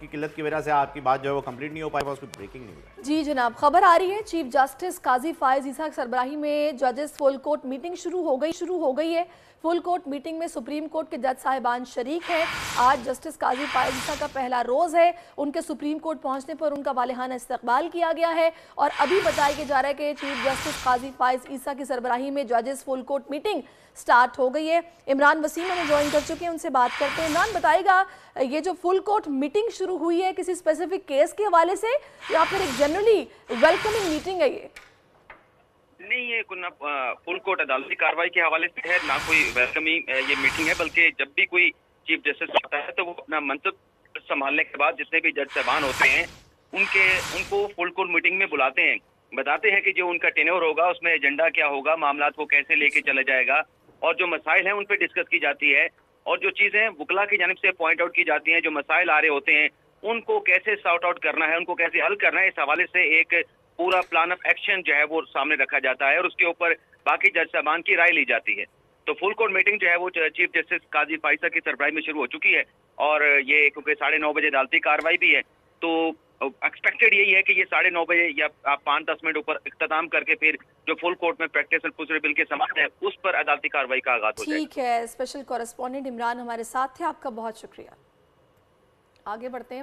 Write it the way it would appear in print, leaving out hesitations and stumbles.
की किल्लत की वजह से आपकी बात जो है वो कंप्लीट नहीं हो पाई, उसकी ब्रेकिंग नहीं हुई। जी जनाब, खबर आ रही है चीफ जस्टिस काजी फायज ईसा की सरबराही में जजेस फुल कोर्ट मीटिंग शुरू हो गई है। फुल कोर्ट मीटिंग में सुप्रीम कोर्ट के जज साहिबान शरीक हैं। आज जस्टिस काजी फायज ईसा का पहला रोज़ है। उनके सुप्रीम कोर्ट पहुंचने पर उनका वालिहाना इस्तकबाल किया गया है और अभी बताया जा रहा है कि चीफ जस्टिस काजी फायज ईसा की सरबराही में जजेस फुल कोर्ट मीटिंग स्टार्ट हो गई है। इमरान वसीम हमें ज्वाइन कर चुके हैं, उनसे बात करते हैं। इमरान बताएगा, ये जो फुल कोर्ट मीटिंग शुरू हुई है किसी स्पेसिफिक केस के हवाले से या फिर एक जनरली वेलकमिंग मीटिंग है? ये नहीं, ये फुल कोर्ट अदालती कार्रवाई के हवाले से है, ना कोई वेलकमिंग ये मीटिंग है, बल्कि जब भी कोई चीफ जस्टिस आता है तो वो अपना मनसब संभालने के बाद जितने भी जज साहबान होते हैं उनको फुल कोर्ट मीटिंग में बुलाते हैं, बताते हैं कि जो उनका टेन्योर होगा उसमें एजेंडा क्या होगा, मामलात को कैसे लेके चला जाएगा और जो मसाइल हैं उन पर डिस्कस की जाती है और जो चीज़ें वकला की जानिब से पॉइंट आउट की जाती हैं, जो मसाइल आ रहे होते हैं उनको कैसे सॉर्ट आउट करना है, उनको कैसे हल करना है, इस हवाले से एक पूरा प्लान ऑफ एक्शन जो है वो सामने रखा जाता है और उसके ऊपर बाकी जज साहबान की राय ली जाती है। तो फुल कोर्ट मीटिंग जो है वो चीफ जस्टिस काजी फाइसा की सरबराही में शुरू हो चुकी है और ये क्योंकि 9:30 बजे अदालती कार्रवाई भी है तो एक्सपेक्टेड यही है कि ये 9:30 बजे या 5-10 मिनट ऊपर इख्तिताम करके फिर जो फुल कोर्ट में प्रैक्टिस और प्रोसीजर बिल के समाप्त है उस पर अदालती कार्रवाई का आगाज हो जाएगा। ठीक है, स्पेशल कॉरेस्पॉन्डेंट इमरान हमारे साथ थे, आपका बहुत शुक्रिया। आगे बढ़ते हैं।